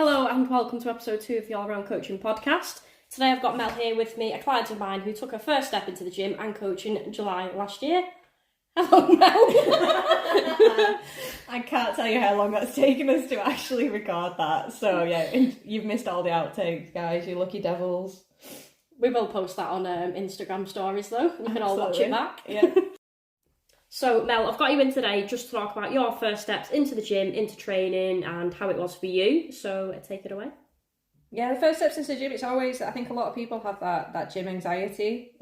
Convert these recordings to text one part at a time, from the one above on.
Hello and welcome to episode 2 of the All Round Coaching Podcast. Today I've got Mel here with me, a client of mine who took her first step into the gym and coaching in July last year. Hello, Mel. I can't tell you how long that's taken us to actually record that. So yeah, you've missed all the outtakes, guys. You lucky devils. We will post that on Instagram stories though. You can all watch it back. Yeah. So Mel, I've got you in today just to talk about your first steps into the gym, into training, and how it was for you. So take it away. Yeah, the first steps into the gym, it's always, I think a lot of people have that gym anxiety,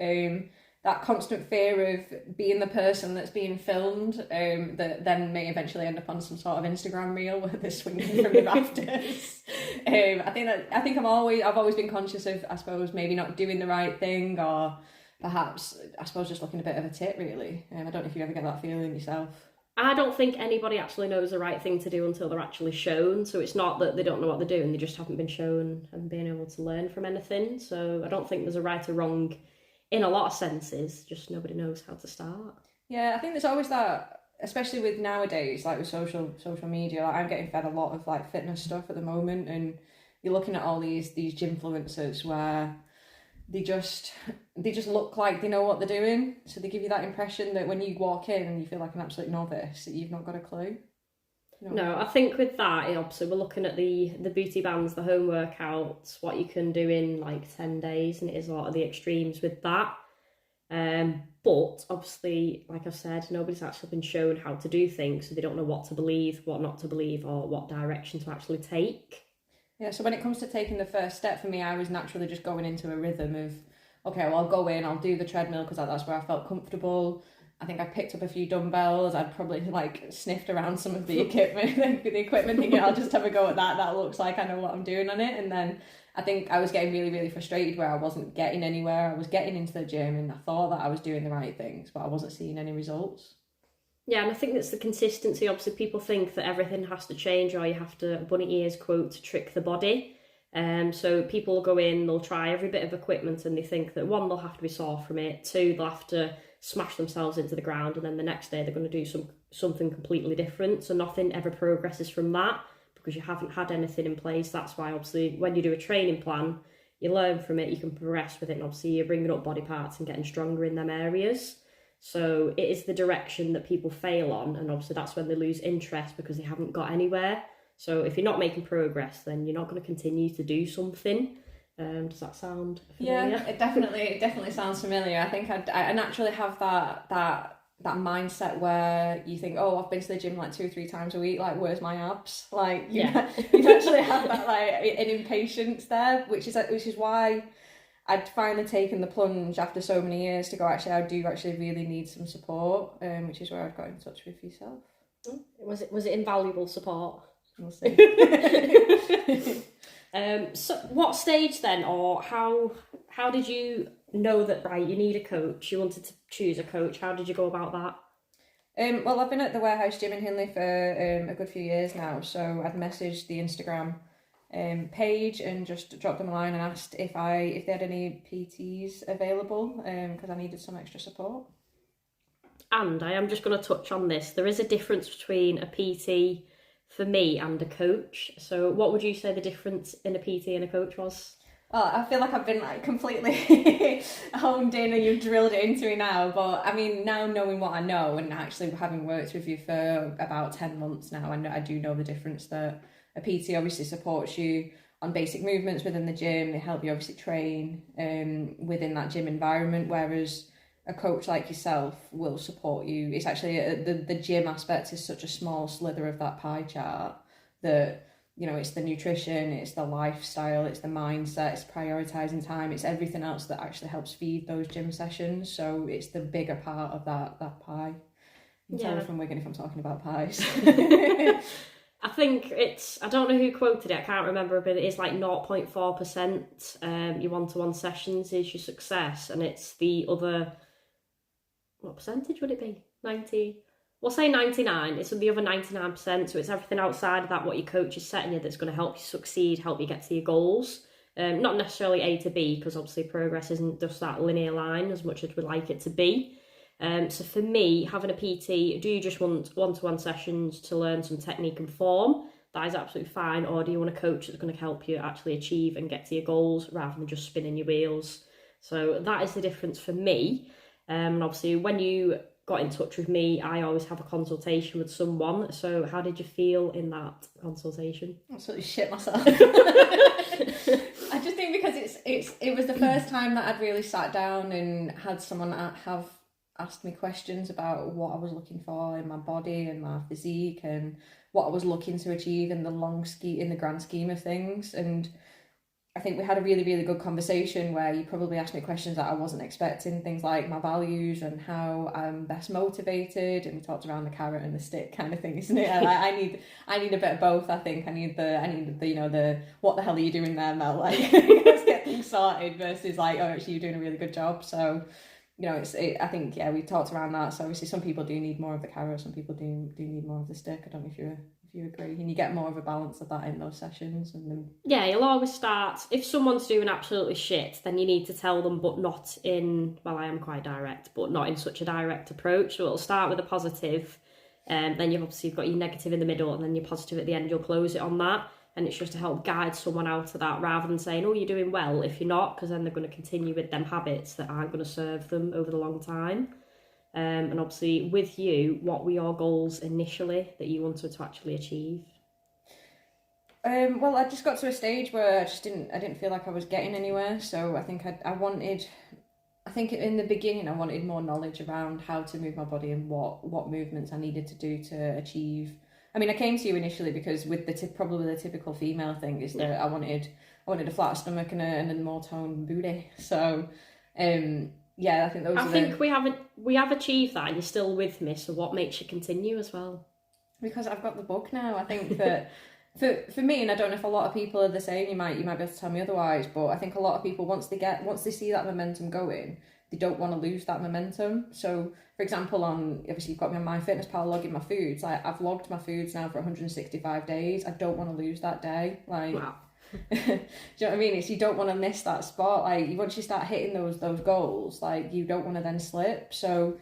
that constant fear of being the person that's being filmed, that then may eventually end up on some sort of Instagram reel where they're swinging from the rafters. I've always been conscious of, I suppose, maybe not doing the right thing, or perhaps, I suppose, just looking a bit of a tit, really. I don't know if you ever get that feeling yourself. I don't think anybody actually knows the right thing to do until they're actually shown. So it's not that they don't know what they're doing, they just haven't been shown and been able to learn from anything. So I don't think there's a right or wrong in a lot of senses, just nobody knows how to start. Yeah, I think there's always that, especially with nowadays, like with social media. Like I'm getting fed a lot of like fitness stuff at the moment, and you're looking at all these gymfluencers where they just look like they know what they're doing. So they give you that impression that when you walk in and you feel like an absolute novice, that you've not got a clue. No, I think with that, obviously we're looking at the booty bands, the home workouts, what you can do in like 10 days, and it is a lot of the extremes with that. But obviously, like I've said, nobody's actually been shown how to do things, so they don't know what to believe, what not to believe, or what direction to actually take. Yeah, so when it comes to taking the first step, for me, I was naturally just going into a rhythm of, okay, well, I'll go in, I'll do the treadmill because that's where I felt comfortable. I think I picked up a few dumbbells. I'd probably sniffed around some of the equipment, thinking I'll just have a go at that. That looks like I know what I'm doing on it. And then I think I was getting really, really frustrated where I wasn't getting anywhere. I was getting into the gym and I thought that I was doing the right things, but I wasn't seeing any results. Yeah, and I think that's the consistency. Obviously, people think that everything has to change, or you have to, bunny ears quote, to trick the body. So people go in, they'll try every bit of equipment, and they think that one, they'll have to be sore from it. Two, they'll have to smash themselves into the ground, and then the next day they're going to do something completely different. So nothing ever progresses from that because you haven't had anything in place. That's why obviously when you do a training plan, you learn from it, you can progress with it, and obviously you're bringing up body parts and getting stronger in them areas. So it is the direction that people fail on, and obviously that's when they lose interest because they haven't got anywhere. So if you're not making progress, then you're not going to continue to do something. Does that sound familiar? Yeah, it definitely sounds familiar. I think I naturally have that mindset where you think, oh, I've been to the gym like 2 or 3 times a week, like where's my abs? Like you actually have that like an impatience there, which is why I'd finally taken the plunge after so many years to go, actually, I do actually really need some support, which is where I've got in touch with yourself. Was it invaluable support? We'll see. So what stage then, or how did you know that, right, you need a coach, you wanted to choose a coach? How did you go about that? Well, I've been at the Warehouse Gym in Hindley for a good few years now, so I'd messaged the Instagram page and just dropped them a line and asked if they had any PTs available, because I needed some extra support. And I am just going to touch on this. There is a difference between a PT for me and a coach. So what would you say the difference in a PT and a coach was? Well, I feel like I've been like completely honed in and you've drilled it into me now. But I mean, now knowing what I know and actually having worked with you for about 10 months now, I do know the difference that a PT obviously supports you on basic movements within the gym. They help you obviously train within that gym environment, whereas a coach like yourself will support you. It's actually the gym aspect is such a small slither of that pie chart that, you know, it's the nutrition, it's the lifestyle, it's the mindset, it's prioritizing time, it's everything else that actually helps feed those gym sessions. So it's the bigger part of that pie. Tell me from Wigan if I'm talking about pies. I think I don't know who quoted it, I can't remember, but it is like 0.4% your one-to-one sessions is your success, and it's the other, what percentage would it be? 90? We'll say 99, it's the other 99%, so it's everything outside of that, what your coach is setting you, that's going to help you succeed, help you get to your goals. Not necessarily A to B, because obviously progress isn't just that linear line as much as we'd like it to be. So for me, having a PT, do you just want one-to-one sessions to learn some technique and form? that is absolutely fine. Or do you want a coach that's going to help you actually achieve and get to your goals rather than just spinning your wheels? So that is the difference for me. And obviously when you got in touch with me, I always have a consultation with someone. So how did you feel in that consultation? Absolutely shit myself. I just think because it was the first time that I'd really sat down and had someone have asked me questions about what I was looking for in my body and my physique and what I was looking to achieve in the grand scheme of things. And I think we had a really, really good conversation where you probably asked me questions that I wasn't expecting, things like my values and how I'm best motivated, and we talked around the carrot and the stick kind of thing, isn't it? I need a bit of both. I think I need the what the hell are you doing there, Mel? Like, let's get things sorted versus like, oh, actually you're doing a really good job. So, I think we talked around that. So obviously some people do need more of the carrot, some people do need more of the stick. I don't know if you agree, and you get more of a balance of that in those sessions. And then you'll always start, if someone's doing absolutely shit, then you need to tell them, but not in, well, I am quite direct, but not in such a direct approach. So it'll start with a positive, and then you've obviously got your negative in the middle, and then your positive at the end. You'll close it on that, and it's just to help guide someone out of that rather than saying, oh, you're doing well, if you're not, because then they're going to continue with them habits that aren't going to serve them over the long time. And obviously with you, what were your goals initially that you wanted to actually achieve? Well, I just got to a stage where I didn't feel like I was getting anywhere. So I think I think in the beginning I wanted more knowledge around how to move my body and what movements I needed to do to achieve. I mean, I came to you initially because with probably the typical female thing is that I wanted a flat stomach and a more toned booty. So, I think those. I think we have achieved that, and you're still with me. So what makes you continue as well? Because I've got the bug now. I think that for me, and I don't know if a lot of people are the same. You might be able to tell me otherwise, but I think a lot of people once they see that momentum going, they don't want to lose that momentum. So, for example, obviously you've got me on MyFitnessPal logging my foods. Like, I've logged my foods now for 165 days. I don't want to lose that day. Like. Wow. Do you know what I mean? It's you don't want to miss that spot. Like, once you start hitting those goals, like, you don't want to then slip. So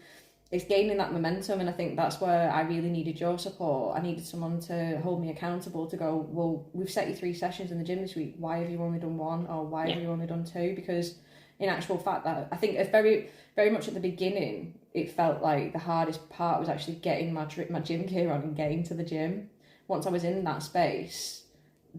it's gaining that momentum, and I think that's where I really needed your support. I needed someone to hold me accountable, to go, well, we've set you 3 sessions in the gym this week. Why have you only done 1, or why have you only done 2? Because in actual fact, that I think it's very, very much at the beginning, it felt like the hardest part was actually getting my gym gear on and getting to the gym. Once I was in that space,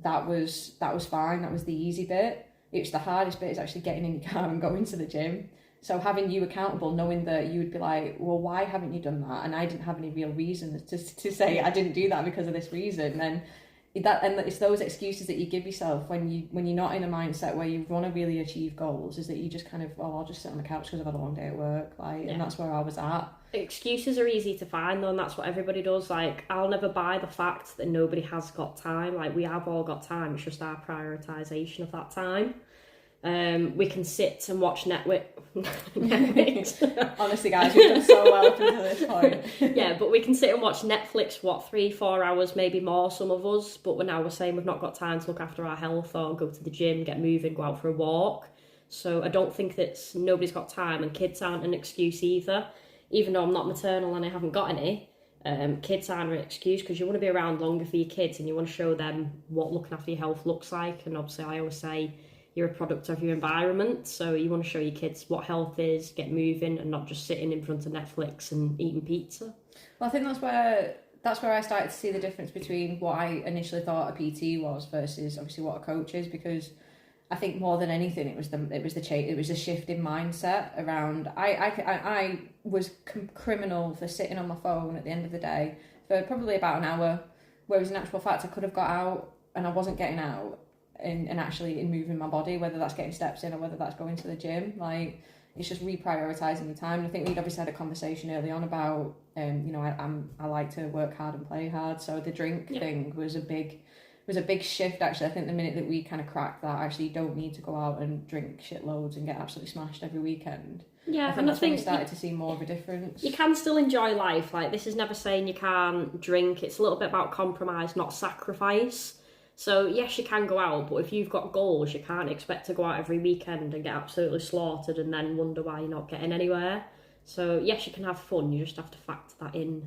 that was fine. That was the easy bit. It's the hardest bit is actually getting in your car and going to the gym. So having you accountable, knowing that you would be like, well, why haven't you done that? And I didn't have any real reason to say I didn't do that because of this reason. And it's those excuses that you give yourself when you're not in a mindset where you want to really achieve goals, is that you just kind of, oh, I'll just sit on the couch because I've had a long day at work, and that's where I was at. Excuses are easy to find though, and that's what everybody does. Like, I'll never buy the fact that nobody has got time. Like, we have all got time, it's just our prioritisation of that time. We can sit and watch Netflix. Honestly, guys, we've done so well up until this point. Yeah, but we can sit and watch Netflix, 3-4 hours, maybe more, some of us. But we're saying we've not got time to look after our health or go to the gym, get moving, go out for a walk. So I don't think that nobody's got time, and kids aren't an excuse either. Even though I'm not maternal and I haven't got any, kids aren't an excuse, because you want to be around longer for your kids and you want to show them what looking after your health looks like. And obviously I always say you're a product of your environment, so you want to show your kids what health is, get moving, and not just sitting in front of Netflix and eating pizza. Well, I think that's where I started to see the difference between what I initially thought a PT was versus obviously what a coach is, because I think more than anything it was the shift in mindset around. I was criminal for sitting on my phone at the end of the day for probably about an hour, whereas in actual fact I could have got out, and I wasn't getting out and actually in moving my body, whether that's getting steps in or whether that's going to the gym. Like, it's just reprioritising your time. And I think we'd obviously had a conversation early on about I like to work hard and play hard, so the drink thing was a big shift. Actually, I think the minute that we kind of cracked that, actually you don't need to go out and drink shitloads and get absolutely smashed every weekend. Yeah, I think that's when we started to see more of a difference. You can still enjoy life. Like, this is never saying you can't drink. It's a little bit about compromise, not sacrifice. So yes, you can go out, but if you've got goals, you can't expect to go out every weekend and get absolutely slaughtered and then wonder why you're not getting anywhere. So yes, you can have fun. You just have to factor that in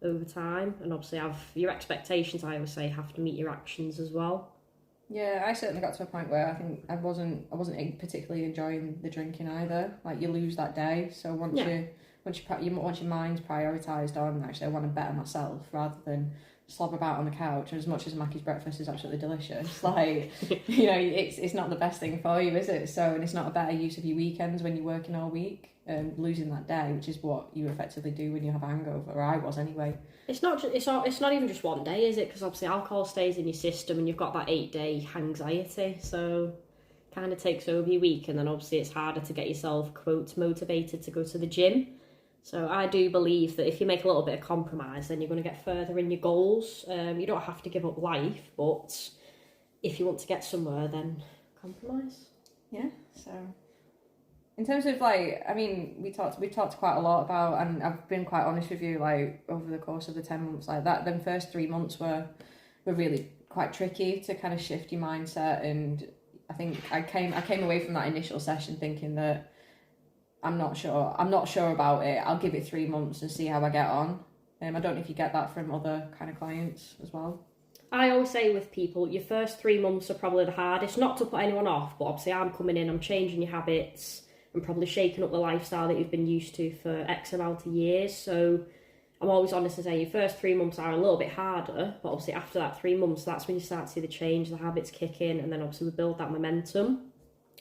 over time, and obviously have your expectations, I always say, have to meet your actions as well. Yeah, I certainly got to a point where I think I wasn't particularly enjoying the drinking either. Like, you lose that day, so once your mind's prioritised on, actually I want to better myself rather than slob about on the couch. As much as Mackie's breakfast is absolutely delicious, like, you know, it's not the best thing for you, is it? So, and it's not a better use of your weekends when you're working all week. Losing that day, which is what you effectively do when you have a hangover, or I was anyway. It's not even just one day, is it? Because obviously alcohol stays in your system and you've got that 8-day anxiety, so kind of takes over your week, and then obviously it's harder to get yourself, quote, motivated to go to the gym. So I do believe that if you make a little bit of compromise, then you're going to get further in your goals. You don't have to give up life, but if you want to get somewhere, then compromise. Yeah, so in terms of, like, I mean, we talked quite a lot about, and I've been quite honest with you, like, over the course of the 10 months, like that, them first 3 months were really quite tricky to kind of shift your mindset. And I think I came away from that initial session thinking that I'm not sure about it. I'll give it 3 months and see how I get on. I don't know if you get that from other kind of clients as well. I always say with people, your first 3 months are probably the hardest, not to put anyone off, but obviously I'm coming in, I'm changing your habits, and probably shaking up the lifestyle that you've been used to for X amount of years. So I'm always honest to say your first 3 months are a little bit harder, but obviously after that 3 months, that's when you start to see the change, the habits kick in, and then obviously we build that momentum.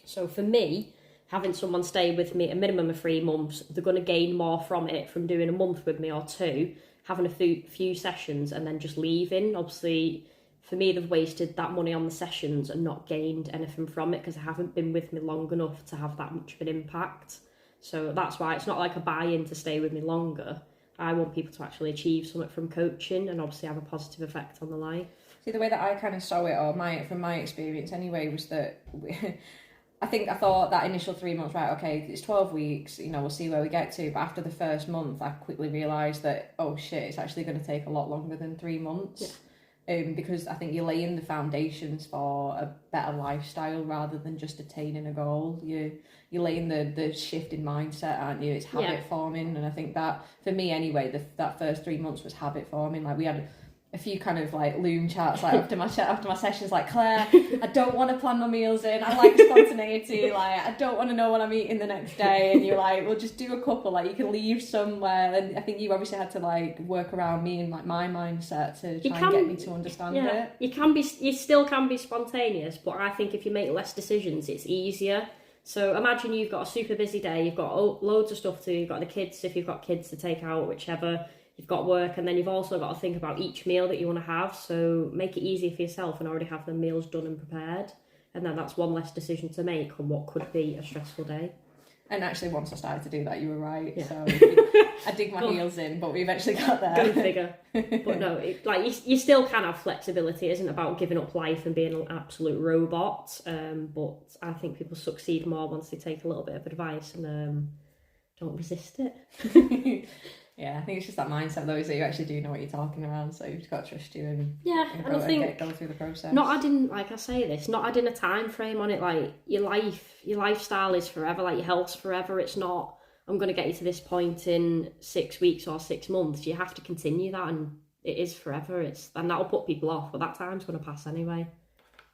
So for me, having someone stay with me a minimum of 3 months, they're going to gain more from it from doing a month with me or two, having a few sessions and then just leaving. Obviously, for me, they've wasted that money on the sessions and not gained anything from it because they haven't been with me long enough to have that much of an impact. So that's why it's not like a buy-in to stay with me longer. I want people to actually achieve something from coaching and obviously have a positive effect on their life. See, the way that I kind of saw it, or from my experience anyway, was that I thought that initial 3 months, right, okay, it's 12 weeks, you know, we'll see where we get to. But after the first month, I quickly realised that, oh shit, it's actually going to take a lot longer than 3 months. Yeah. Because I think you're laying the foundations for a better lifestyle rather than just attaining a goal. You're laying the shift in mindset, aren't you? It's habit forming, and I think that, for me anyway, that first 3 months was habit forming. Like, we had a few kind of like loom charts, like after my sessions, like, Claire, I don't want to plan my meals in, I like spontaneity, like I don't want to know what I'm eating the next day. And you're like, well, just do a couple, like you can leave somewhere. And I think you obviously had to like work around me and like my mindset to try and get me to understand it. You still can be spontaneous, but I think if you make less decisions, it's easier. So imagine you've got a super busy day, you've got loads of stuff to do, you've got the kids, if you've got kids to take out, whichever, you've got work, and then you've also got to think about each meal that you want to have. So make it easier for yourself and already have the meals done and prepared. And then that's one less decision to make on what could be a stressful day. And actually, once I started to do that, you were right. Yeah. So I dig my heels in, but we eventually got there. Go figure. But no, you still can have flexibility. It isn't about giving up life and being an absolute robot. But I think people succeed more once they take a little bit of advice and don't resist it. Yeah, I think it's just that mindset though, is that you actually do know what you're talking about, so you've just got to trust you and I think go through the process. Not adding a time frame on it. Like your lifestyle is forever, like your health's forever. It's not, I'm going to get you to this point in 6 weeks or 6 months. You have to continue that, and it is forever. And that'll put people off, but that time's going to pass anyway.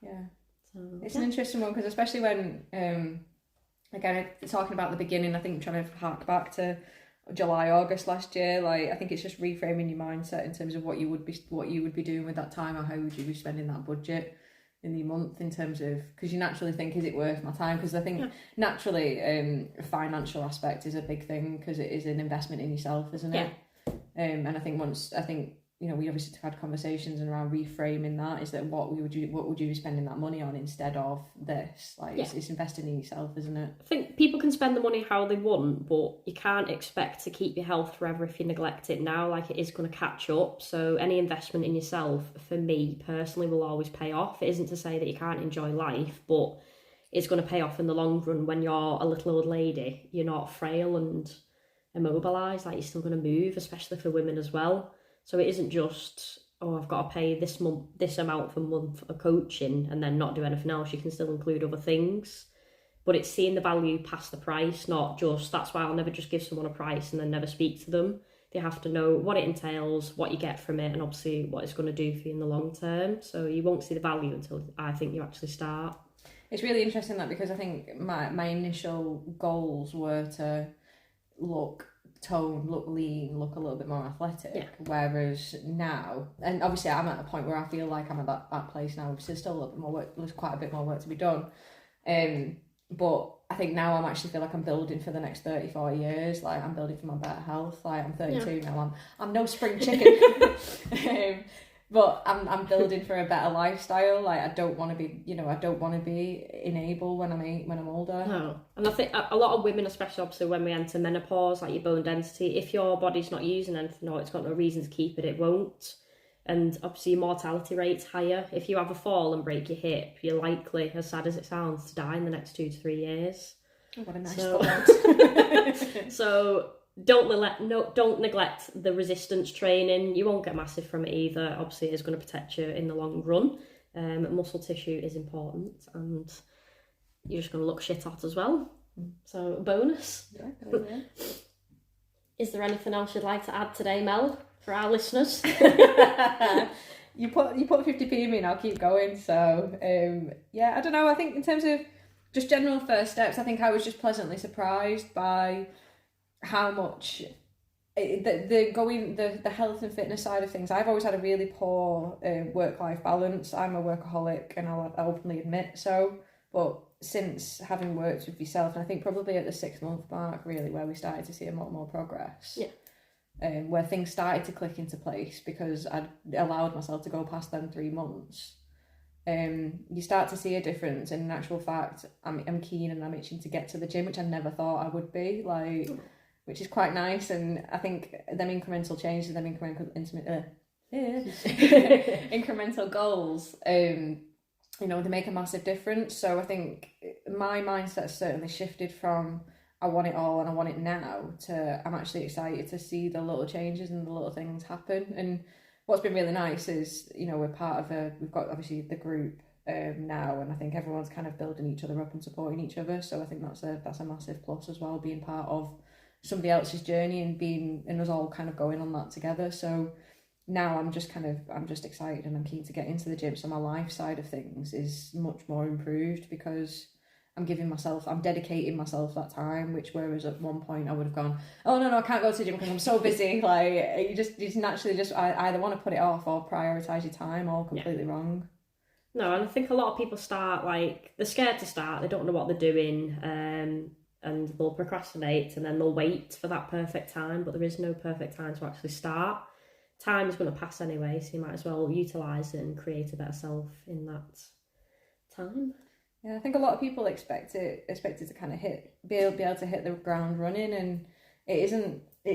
Yeah, so it's an interesting one, because especially when again, talking about the beginning, I think trying to hark back to July, August last year, like I think it's just reframing your mindset in terms of what you would be doing with that time, or how would you be spending that budget in the month, in terms of, because you naturally think, is it worth my time? Because I think naturally financial aspect is a big thing, because it is an investment in yourself, isn't it? And I think you know, we obviously had conversations around reframing that, is that what would you be spending that money on instead of this? Like it's investing in yourself, isn't it? I think people can spend the money how they want, but you can't expect to keep your health forever if you neglect it now. Like, it is going to catch up. So any investment in yourself, for me personally, will always pay off. It isn't to say that you can't enjoy life, but it's going to pay off in the long run. When you're a little old lady, you're not frail and immobilised, like you're still going to move, especially for women as well. So it isn't just, I've got to pay this amount for month for coaching and then not do anything else. You can still include other things. But it's seeing the value past the price, not just, that's why I'll never just give someone a price and then never speak to them. They have to know what it entails, what you get from it, and obviously what it's going to do for you in the long term. So you won't see the value until I think you actually start. It's really interesting that, because I think my initial goals were to look toned, look lean, look a little bit more athletic. Whereas now, and obviously I'm at a point where I feel like I'm at that place now. Obviously there's still a little bit more work, there's quite a bit more work to be done. But I think now I'm actually feel like I'm building for the next 30, 40 years. Like, I'm building for my better health. Like, I'm 32 now. I'm no spring chicken. But I'm building for a better lifestyle. Like, I don't want to be, I don't want to be inable when I'm older. No. And I think a lot of women, especially obviously when we enter menopause, like your bone density, if your body's not using anything or it's got no reason to keep it, it won't. And obviously your mortality rate's higher. If you have a fall and break your hip, you're likely, as sad as it sounds, to die in the next 2 to 3 years. Oh, what a nice thought. So don't neglect the resistance training. You won't get massive from it either. Obviously, it's going to protect you in the long run. Muscle tissue is important, and you're just going to look shit hot as well. So, bonus. Yeah. Is there anything else you'd like to add today, Mel, for our listeners? You put 50p in me and I'll keep going. So, I don't know. I think in terms of just general first steps, I think I was just pleasantly surprised by how much the health and fitness side of things. I've always had a really poor work-life balance. I'm a workaholic, and I'll openly admit so. But since having worked with yourself, and I think probably at the 6-month mark, really, where we started to see a lot more progress. Where things started to click into place, because I'd allowed myself to go past them 3 months. You start to see a difference. And in actual fact, I'm keen and I'm itching to get to the gym, which I never thought I would be, which is quite nice. And I think them incremental changes, them incremental goals, they make a massive difference. So I think my mindset certainly shifted from I want it all and I want it now to I'm actually excited to see the little changes and the little things happen. And what's been really nice is, we're part of we've got obviously the group now, and I think everyone's kind of building each other up and supporting each other. So I think that's a massive plus as well, being part of somebody else's journey and us all kind of going on that together. So now I'm just excited and I'm keen to get into the gym. So my life side of things is much more improved, because I'm dedicating myself that time, which whereas at one point I would have gone, oh no, I can't go to the gym because I'm so busy. Like, you naturally just either want to put it off or prioritise your time, or completely wrong. No, and I think a lot of people start, they're scared to start, they don't know what they're doing, and they'll procrastinate, and then they'll wait for that perfect time, but there is no perfect time to actually start. Time is going to pass anyway, so you might as well utilise it and create a better self in that time. Yeah, I think a lot of people expect it to kind of be able to hit the ground running, and it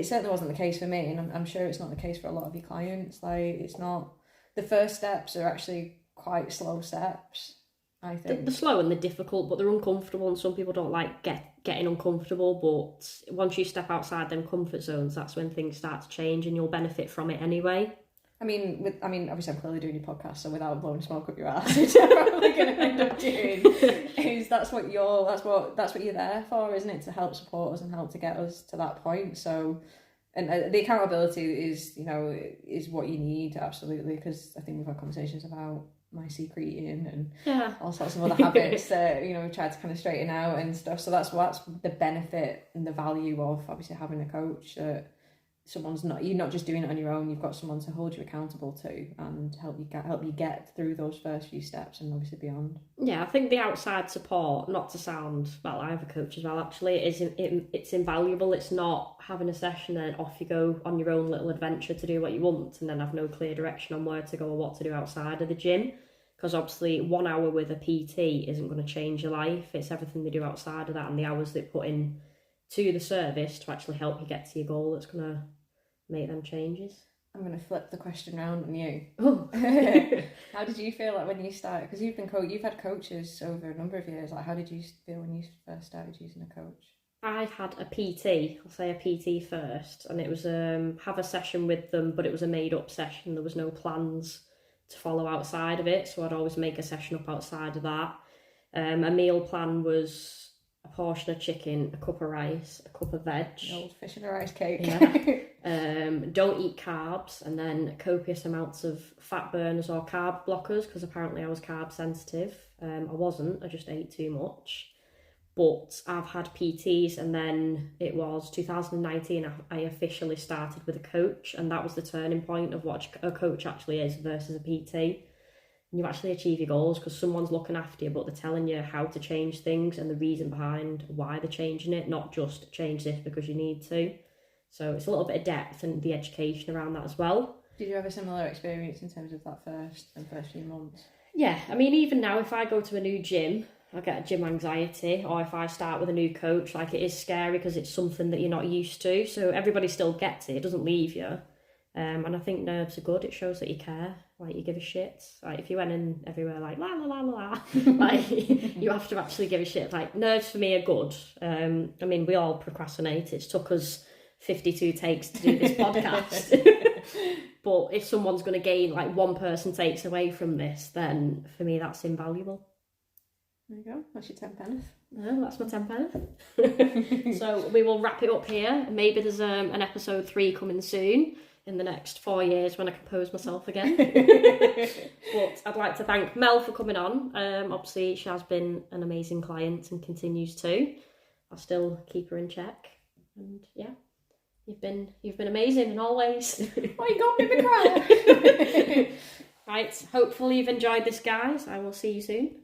certainly wasn't the case for me, and I'm sure it's not the case for a lot of your clients. Like, it's not, the first steps are actually quite slow steps, I think. They're slow and they're difficult, but they're uncomfortable, and some people don't like getting uncomfortable, but once you step outside them comfort zones, that's when things start to change and you'll benefit from it anyway. I mean, obviously I'm clearly doing your podcast, so without blowing smoke up your ass, which I'm probably going to end up doing, is that's what you're there for, isn't it? To help support us and help to get us to that point. So, and the accountability is what you need, absolutely, because I think we've had conversations about my secret eating and all sorts of other habits that we tried to kind of straighten out and stuff. So that's the benefit and the value of obviously having a coach, that you're not just doing it on your own. You've got someone to hold you accountable to and help you get through those first few steps and obviously beyond. Yeah, I think the outside support, not to sound, well, I have a coach as well actually, it's invaluable. It's not having a session and off you go on your own little adventure to do what you want and then have no clear direction on where to go or what to do outside of the gym. Because obviously 1 hour with a PT isn't going to change your life. It's everything they do outside of that and the hours they put in to the service to actually help you get to your goal that's going to make them changes. I'm going to flip the question round on you. Oh. How did you feel like when you started? Because you've had coaches over a number of years. Like, how did you feel when you first started using a coach? I had a PT, I'll say a PT first, and it was have a session with them, but it was a made up session. There was no plans to follow outside of it, so I'd always make a session up outside of that. A meal plan was a portion of chicken, a cup of rice, a cup of veg. Old fish and a rice cake. Yeah. Don't eat carbs, and then copious amounts of fat burners or carb blockers, because apparently I was carb sensitive. I wasn't, I just ate too much. But I've had PTs, and then it was 2019 I officially started with a coach, and that was the turning point of what a coach actually is versus a PT. And you actually achieve your goals because someone's looking after you, but they're telling you how to change things and the reason behind why they're changing it, not just change this because you need to. So it's a little bit of depth and the education around that as well. Did you have a similar experience in terms of that first few months? Yeah, I mean, even now if I go to a new gym, I get gym anxiety, or if I start with a new coach, like, it is scary because it's something that you're not used to. So everybody still gets it, it doesn't leave you. And I think nerves are good. It shows that you care, like, you give a shit. Like, if you went in everywhere like la la la la la, like, you have to actually give a shit. Like, nerves for me are good. I mean, we all procrastinate. It's took us 52 takes to do this podcast. But if someone's going to gain, like, one person takes away from this, then for me that's invaluable. There you go. That's your 10 pence. No, that's my 10 pence. So we will wrap it up here. Maybe there's an episode 3 coming soon in the next 4 years when I compose myself again. But I'd like to thank Mel for coming on. Obviously, she has been an amazing client and continues to. I still keep her in check. And yeah, you've been amazing in all ways. Oh, you got me to cry. Right, hopefully you've enjoyed this, guys. I will see you soon.